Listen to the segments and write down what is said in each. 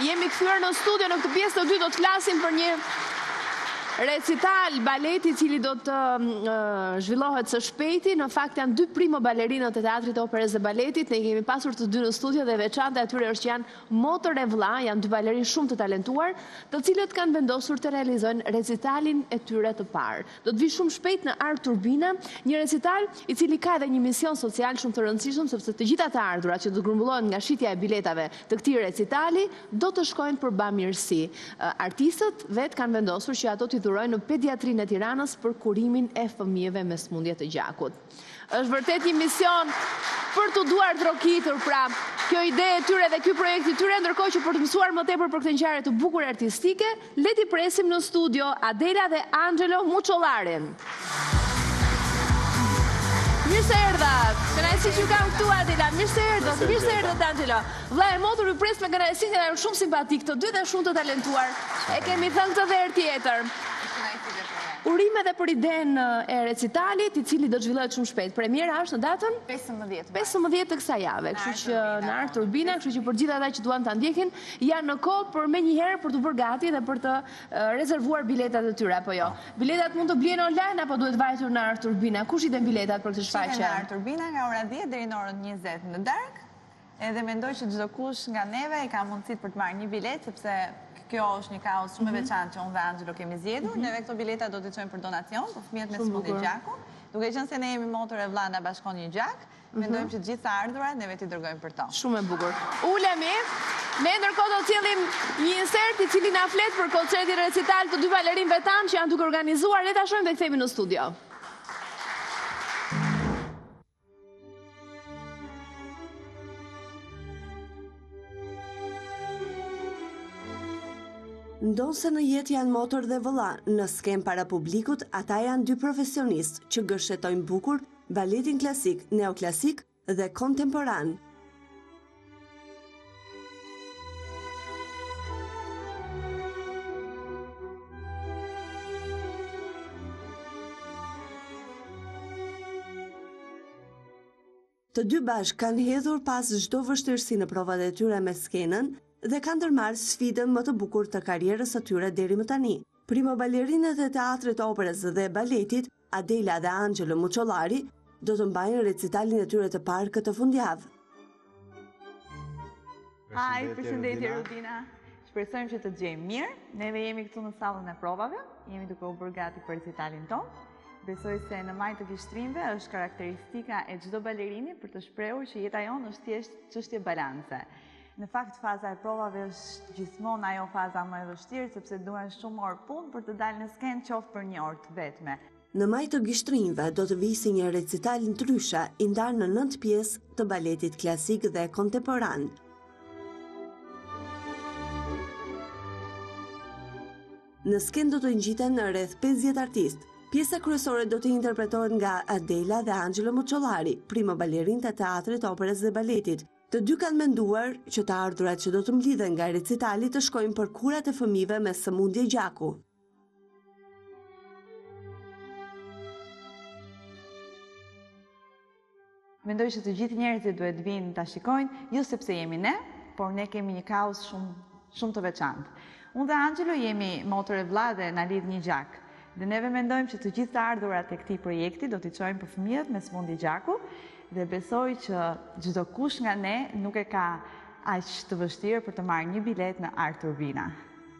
Jemi kthyer në studio në këtë pjesë të dytë, do të flasim për një recital baleti cili do të zhvillohet së shpejti. Në fakt janë dy primo balerinët e teatrit operës dhe baletit. Ne kemi pasur të dy në studio dhe veçanta e tyre është që janë motor e vëlla, janë dy balerinë shumë të talentuar, të cilët kanë vendosur të realizojnë recitalin e tyre të parë. Do të vi shumë shpejt në Art Turbina, një recital i cili ka edhe një mision social shumë të rëndësishëm, sepse të gjitha të ardhurat që do grumbullohen nga shitja e biletave të këtij recitali do të shkojnë për bamirësi. Artistët vetë kanë vendosur që ato t'i dhurojnë në pediatrinë e Tiranës për kurimin e fëmijëve me sëmundje të gjakut. Është vërtet një mision për të duar trokitur, pra kjo ide e tyre dhe ky projekt i tyre, ndërkohë që për të mësuar më tepër për këtë ngjarje të bukur artistike, le t'i presim në studio Adela dhe Angelo Muçollarin. Mirë se erdhat. Kënaqësi që kam këtu Adela. Mirë se erdhat Angelo. Vlla e motor ju pres me kënaqësi, janë shumë simpatik të dy dhe shumë të talentuar. E kemi thënë këtë dhe herë tjetër. Urime dhe për idenë e recitalit, i cili do të zhvillohet shumë shpejt. Premiera është në datën 15 të kësaj jave, kështu që në Art Turbina, kështu që për gjithë ata që duan ta ndjekin, janë në kohë për menjëherë për të bërë gati dhe për të rezervuar biletat e tyre, apo jo. Biletat mund të blihen online apo duhet vajtur në Art Turbina? Kush i den biletat për këtë shfaqje? Në Art Turbina nga ora 10 deri në orën 20 në darkë. Edhe mendoj që çdo kush nga neve ka mundësi për të marrë një bilet, sepse kjo është një kaos shumë e veçantë që unë dhe Angelo kemi zgjedhur. Neve këto bileta do t'i çojmë për donacion për fëmijët me sëmundje gjaku. Duke qenë se ne jemi motor e vëlla na bashkon një gjak, mendojmë që të gjithë të ardhurat neve t'i dërgojmë për to. Shumë e bukur. Ulemi. Ne ndërkohë do të sjellim një insert i cili na flet për koncertin recital të dy balerinëve tanë që janë duke organizuar. Le ta shohim dhe kthehemi në studio. Ndonë se në jetë janë motor dhe vëlla, në skem para publikut, ata janë dy profesionistë që gërshetojnë bukur baletin klasik, neoklasik dhe kontemporan. Të dy bashkë kanë hedhur pas çdo vështirësi në provat e tyre me skenën, dhe kanë ndërmarrë sfidën më të bukur të karrierës së tyre deri më tani. Primo balerinët e teatrit operës dhe baletit, Adela dhe Angelo Muçollari, do të mbajnë recitalin e tyre të parë këtë fundjavë. Haj, përshëndetje Rudina. Shpresojmë që të gjejmë mirë. Neve jemi këtu në sallën e provave, jemi duke u bërë gati për recitalin tonë. Besoj se në majtë të gishtrimve është karakteristika e çdo balerini për të shprehur që jeta jonë është thjesht çështje balance. Në fakt, faza e provave është gjithmonë ajo faza më e vështirë, sepse duhen shumë orë punë për të dalë në skenë qoftë për një orë të vetme. Në maj të gishtrinjve do të visi një recital ndryshe i ndarë në 9 pjesë të baletit klasik dhe kontemporan. Në skenë do të ngjiten rreth 50 artistë. Pjesa kryesore do të interpretohet nga Adela dhe Angelo Muçollari, primo balerinë të teatrit, operës dhe baletit. Të dy kanë menduar që të ardhurat që do të mblidhen nga recitali të shkojnë për kurat e fëmijëve me sëmundje gjaku. Mendoj që të gjithë njerëzit duhet vinë ta shikojnë, jo sepse jemi ne, por ne kemi një kaos shumë të veçantë. Unë dhe Angelo jemi motor e vëlla dhe na lidh një gjak. Dhe neve mendojmë që të gjithë të ardhurat e këtij projekti do t'i çojmë për fëmijët me sëmundje gjaku. Dhe besoj që çdo kush nga ne nuk e ka aq të vështirë për të marrë një bilet në Art Turbina.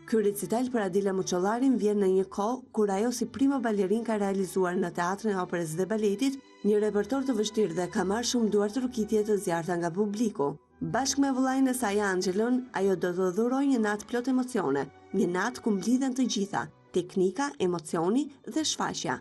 Ky recital për Adela Muçollarin vjen në një kohë kur ajo si primo balerin ka realizuar në teatrin, operës dhe baletit një repertor të vështirë dhe ka marrë shumë duar trokitje të zjarrta nga publiku. Bashkë me vëllain e saj Angelon, ajo do të dhurojë një natë plot emocione, një natë ku mblidhen të gjitha, teknika, emocioni dhe shfaqja.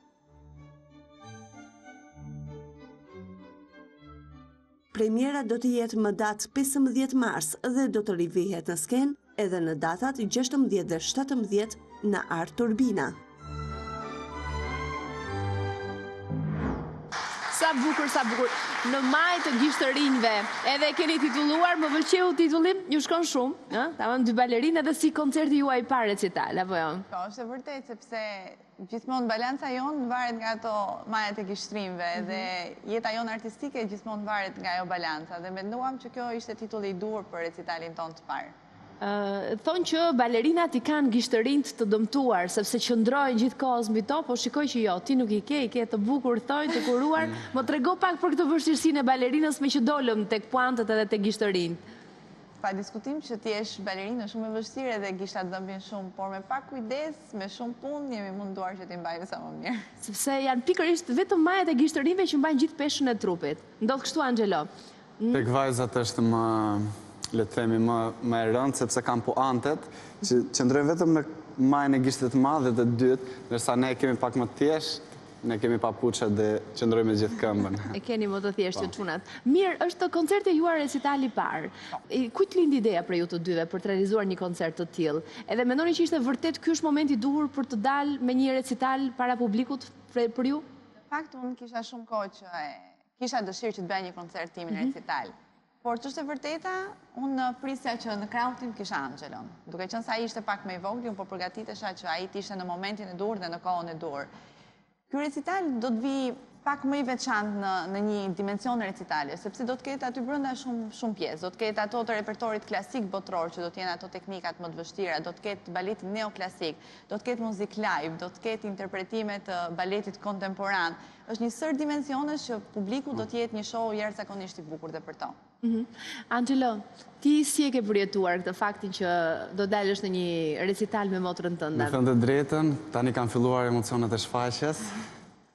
Premiera do të jetë më datë 15 mars dhe do të rivihet në skenë edhe në datat 16 dhe 17 në Art Turbina. Sa bukur, sa bukur. Në maj të gishtërinjve, edhe keni titulluar, më pëlqeu titulli, ju shkon shumë, tamam dy balerinë edhe si koncerti juaj parë recital, apo jo? Po, është e vërtet, sepse gjithmonë balanca jonë varet nga ato majat e gishtrimve dhe jeta jonë artistike gjithmonë varet nga ajo balanca dhe menduam që kjo ishte titulli i dur për recitalin tonë të parë. Thonë që balerinat i kanë gishtërinjt të dëmtuar, sepse qëndrojnë gjithë kohës mbi to, po shikoj që jo, ti nuk i ke të bukur thojnë, të kuruar. Më trego pak për këtë vështirësinë e balerinës me që dolëm tek puantët edhe tek gishtërinjt. Pa diskutim që ti jesh balerinë shumë e vështirë edhe gishtat dëmbin shumë, por me pak kujdes, me shumë punë, jemi munduar që ti mbajmë sa më mirë. Sepse janë pikërisht vetëm majat e gishtërinjve që mbajnë gjithë peshën e trupit. Ndodh kështu, Angelo? Tek vajzat është më, le të themi, më e rëndë, sepse kam puantet, që qëndrojnë vetëm në majën e gishtit madhe dhe dytë, ndërsa ne kemi pak më thjesht, ne kemi papuçe dhe qëndrojmë me gjithë këmbën. E keni më të thjeshtë të çunat. Mirë, është koncerti juar recitali i parë. Kujt lind ideja për ju të dyve për të realizuar një koncert të tillë? Edhe mendoni që ishte vërtet ky është momenti i duhur për të dalë me një recital para publikut për ju? Në fakt, unë kisha shumë kohë që kisha dëshirë që të bëja një koncert timin recital. Por që është e vërteta, unë prisja që në krahun tim kisha Angelon. Duke qenë se ai ishte pak më i vogël, unë po përgatitesha që ai të ishte në momentin e dur dhe në kohën e dur. Ky recital do të vi pak më i veçantë në një dimension recitale, sepse do të ketë aty brenda shumë pjesë. Do të ketë ato të repertorit klasik botror, që do të jenë ato teknikat më të vështira, do të ketë baletin neoklasik, do të ketë muzik live, do të ketë interpretime të baletit kontemporan. Është një sër dimensionesh që publiku do të jetë një show jashtëzakonisht i bukur dhe për to. Angelo, ti si e ke përjetuar këtë faktin që do dalësh në një recital me motrën tënde? Me thënë të drejtën, tani kanë filluar emocionet e shfaqjes,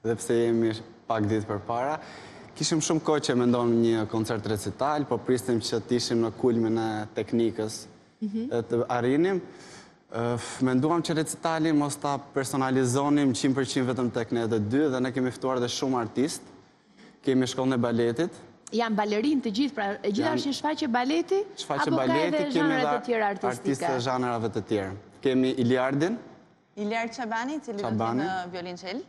dhe pse jemi pak ditë përpara. Kishim shumë kohë që mendonim një koncert recital, po pristim që të ishim në kulmin e teknikës të arrinim. Menduam që recitalin mos ta personalizonim 100% vetëm tek ne të dy, dhe ne kemi ftuar dhe shumë artist. Kemi shkollën e baletit. Janë balerinë të gjithë, pra e gjitha është një shfaqje baleti, Shfaqje apo ka baleti, edhe kemi zhanre të tjera artiste artistike? zhanrave të tjerë. Kemi Iliardin, Iliard Çabani, i cili do të jetë në violonçel,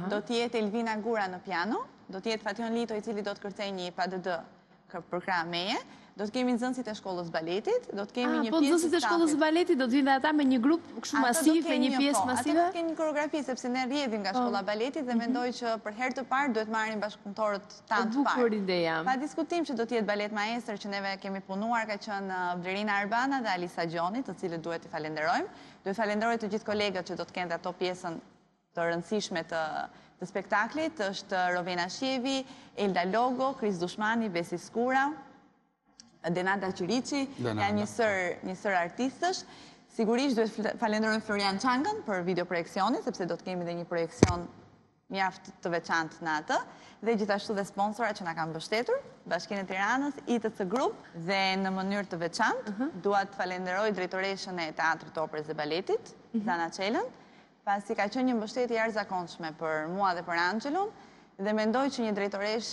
do të jetë Elvina Gura në piano, do të jetë Fation Lito, i cili do të kërcej një PADD për krah meje, do të kemi nxënësit e shkollës baletit, do të kemi një po pjesë nxënësit e shkollës baletit do të vinë ata me një grup kështu masiv, me një pjesë masive? Ata do të kenë një koreografi, sepse ne rrjedhim nga shkolla baletit dhe mendoj që për herë të parë duhet marrin bashkëpunëtorët tanë të parë. Bukur ideja. Pa diskutim që do të jetë balet maestër që neve kemi punuar, ka qenë Vlerina Arbana dhe Alisa Gjoni, të cilët duhet i falenderojmë. Duhet falenderoj të gjithë kolegët që do të kenë ato pjesën të rëndësishme të spektaklit, është Rovena Shievi, Elda Logo, Kris Dushmani, Besi Skura, Denata Qirici, janë një sër artistësh. Sigurisht duhet falenderojmë Florian Çangën për videoprojeksionin, sepse do të kemi dhe një projekcion mjaft të veçantë në atë, dhe gjithashtu dhe sponsorat që na kanë mbështetur, Bashkinë e Tiranës, ITC Group, dhe në mënyrë të veçantë dua të falenderoj drejtoreshën e Teatrit Operës dhe Baletit, Zana Çelën, pasi ka qenë një mbështetje jashtëzakonshme për mua dhe për Angelon, dhe mendoj që një drejtoresh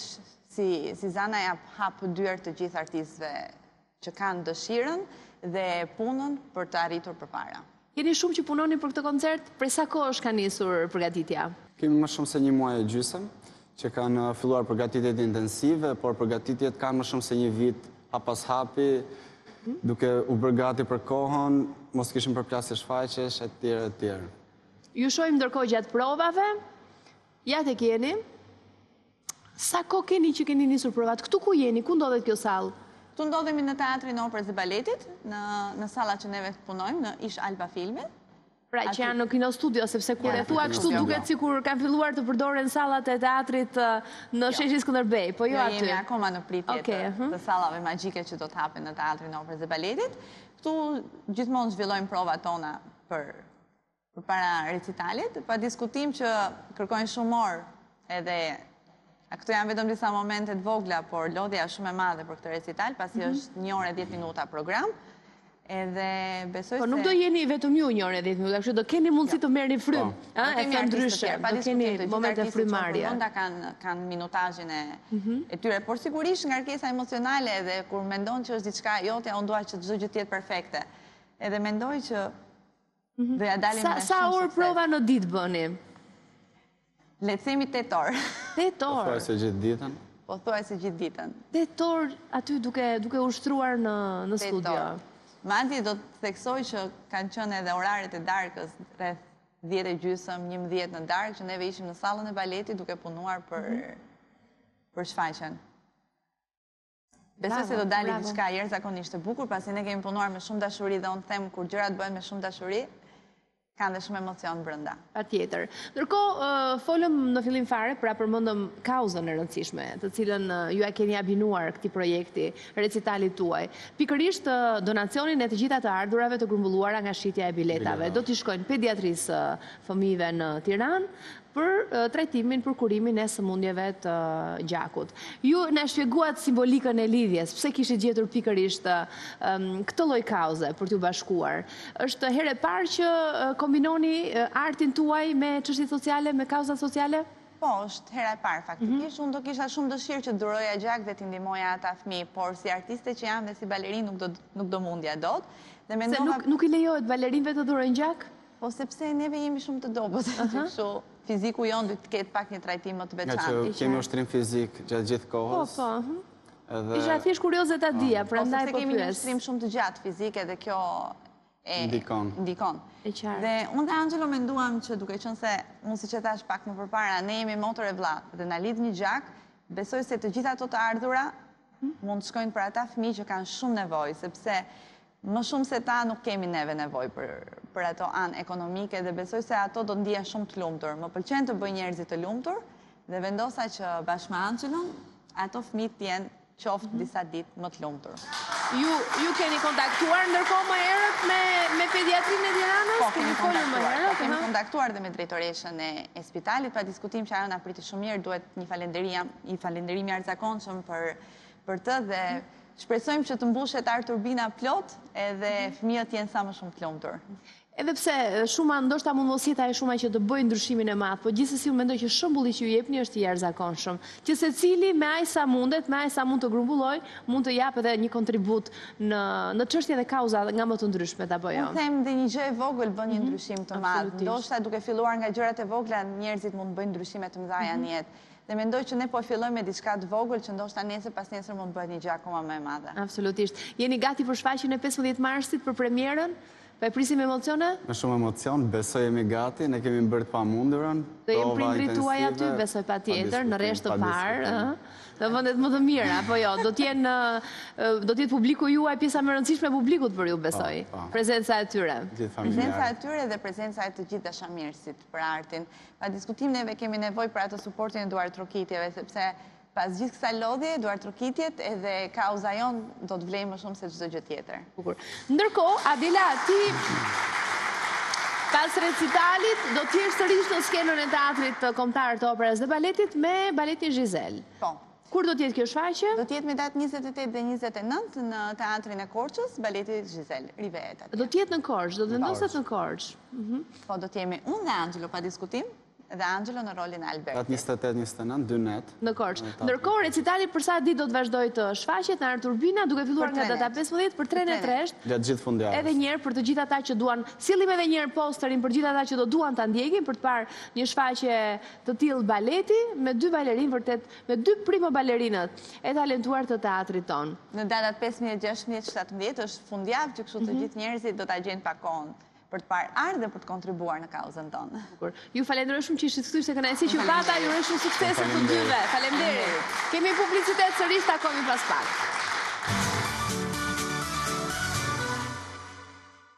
si Zana jap hap dyer të gjithë artistëve që kanë dëshirën dhe punën për të arritur përpara. Keni shumë që punoni për këtë koncert, prej sa kohësh ka nisur përgatitja? Kemi më shumë se një muaj e gjysmë, që kanë filluar përgatitjet intensive, por përgatitjet kanë më shumë se një vit hap pas hapi, duke u bërë gati për kohën, mos kishim përplasje shfaqjesh, etj. Ju shohim ndërkohë gjatë provave, ja te keni. Sa kohë keni që keni nisur provat? Këtu ku jeni? Ku ndodhet kjo sallë? Këtu ndodhemi në Teatrin e Operës dhe Baletit, në sallat që neve punojmë, në Ish Alba Filmin. Pra që janë në Kino Studio, sepse kur e thua kështu duket sikur kanë filluar të përdoren sallat e teatrit në Sheshi Skënderbej, po jo aty. Jemi akoma në pritje të sallave magjike që do të hapen në Teatrin e Operës dhe Baletit. Këtu gjithmonë zhvillojmë provat tona për para recitalit, pa diskutim që kërkojnë shumë orë, edhe këto janë vetëm disa momente të vogla, por lodhja është shumë e madhe për këtë recital, pasi është 1 orë e 10 minuta program, edhe besoj se... Po nuk do jeni vetëm ju 1 orë e 10 minuta, kështu do keni mundësi të merrni frym, e të ndryshe, do keni momente frymmarrje. Nda kanë minutazhin e tyre, por sigurisht ngarkesa emocionale, edhe kur mendon që është diçka jote, unë dua që çdo gjë të jetë perfekte. Edhe mendoj që do ja dalim me shumë sukses. Sa orë prova në ditë bëni? Le të themi 8 orë. 8 orë? Po thuaj se gjithë ditën? Po thuaj se gjithë ditën. 8 orë aty duke ushtruar në studio. Madje do të theksoj që kanë qenë edhe oraret e darkës, rreth 10:30, 11 në darkë, që neve ishim në sallën e baletit duke punuar për shfaqjen. Besoj se do dali diçka jashtëzakonisht e bukur, pasi ne kemi punuar me shumë dashuri dhe unë them kur gjërat bëhen me shumë dashuri, kanë dhe shumë emocion brenda. Patjetër. Ndërkohë, folëm në fillim fare, pra përmendëm kauzën e rëndësishme, të cilën ju e keni abinuar këtij projekti, recitalit tuaj. Pikërisht donacionin e të gjitha të ardhurave të grumbulluara nga shitja e biletave. Do t'i shkojnë pediatrisë fëmijëve në Tiranë për trajtimin, për kurimin e sëmundjeve të gjakut. Ju na shpjeguat simbolikën e lidhjes, pse kishit gjetur pikërisht këtë lloj kauze për t'u bashkuar. Është herë e parë që kombinoni artin tuaj me çështje sociale, me kauza sociale? Po, është hera e parë faktikisht. Unë do kisha shumë dëshirë që duroja gjak dhe t'i ndihmoja ata fëmijë, por si artiste që jam dhe si balerin nuk do mundja dot. Se nuk i lejohet balerinëve të durojnë gjak? Po sepse neve jemi shumë të dobët, kështu fiziku jonë duhet të ketë pak një trajtim më të veçantë. Nga që kemi ushtrim fizik gjatë gjithë kohës. Po. Isha thjesht kurioze ta dija, prandaj po pyes. Ose kemi një ushtrim shumë të gjatë fizik edhe kjo ndikon. Dhe unë dhe Angelo menduam që duke qenë se unë siç e thash pak më përpara, ne jemi motor e vlla dhe na lidh një gjak, besoj se të gjitha ato të ardhura mund të shkojnë për ata fëmijë që kanë shumë nevojë, sepse më shumë se ta nuk kemi neve nevojë për ato anë ekonomike dhe besoj se ato do ndihen shumë të lumtur. Më pëlqen të bëj njerëzit të lumtur dhe vendosa që bashkë me Angelon ato fëmijë të jenë qoftë disa ditë më të lumtur. Ju keni kontaktuar ndërkohë më herët me pediatrinë e Tiranës? Po, kemi kontaktuar dhe me drejtoreshën e spitalit, pa diskutim që ajo na priti shumë mirë, duhet një falënderim i jashtëzakonshëm për të dhe shpresojmë që të mbushet turbina plot edhe fëmijët jenë sa më shumë të lumtur. Edhe pse shuma ndoshta mund mos jetë ajo shuma që të bëjë ndryshimin e madh, po gjithsesi unë mendoj që shembulli që ju jepni është i jashtëzakonshëm, që secili me aq sa mundet, me aq sa mund të grumbullojë, mund të jap edhe një kontribut në çështje dhe kauza nga më të ndryshmet apo jo. Unë them dhe një gjë e vogël bën një ndryshim të madh. Ndoshta duke filluar nga gjërat e vogla, njerëzit mund të bëjnë ndryshime të mëdha në jetë. Dhe mendoj që ne po fillojmë me diçka të vogël që ndoshta nesër pas nesër mund të bëhet një gjë akoma më e madhe. Absolutisht. Jeni gati për shfaqjen e 15 marsit për premierën? Po e prisim emocione? Me shumë emocion, besoj jemi gati, ne kemi bërë të pamundurën. Do jem prindrit tuaj aty, besoj patjetër, në rresht të parë, në vendet më të mira, apo jo, do të jetë publiku juaj, pjesa më e rëndësishme e publikut për ju, besoj. Prezenca e tyre. Prezenca e tyre dhe prezenca e të gjithë dashamirësit për artin. Pa diskutim neve kemi nevojë për atë suportin e Duart Trokitjeve, sepse pas gjithë kësaj lodhje, Duart Trokitjet edhe kauza jonë do të vlejë më shumë se çdo gjë tjetër. Ndërkohë, Adela, ti pas recitalit do të jesh sërish në skenën e teatrit kombëtar të operës dhe baletit me baletin Giselle. Po. Kur do t'jetë kjo shfaqje? Do t'jetë me datë 28 dhe 29 në teatrin e Korçës, baleti Giselle, Rivehet atje. Do t'jetë në Korçë, do të vendoset në Korçë. Po, do t'jemi unë dhe Angelo, pa diskutim, dhe Angelo në rolin e Albertit. Datë 28-29, 2 net. Në Korçë. Ndërkohë, recitali për sa ditë do të vazhdoj të shfaqet në Art Turbina, duke filluar nga data 15 për 3 net rresht. Gjatë gjithë fundjavës. Edhe njerë për të gjithë ata që duan, sillim edhe njerë posterin për gjithë ata që do duan ta ndjekin për të parë një shfaqje të tillë baleti me 2 balerinë vërtet, me 2 primo balerinët e talentuar të teatrit ton. Në datat 15, 16, 17 është fundjavë që kështu të gjithë njerëzit do ta gjejnë pakon për të parë ardhë dhe për të kontribuar në kauzën tonë. Ju falenderoj shumë që ishit këtu, ishte kënaqësi që pata, ju uroj shumë suksese të dyve. Faleminderit. Kemi publicitet sërish, takohemi pas pak.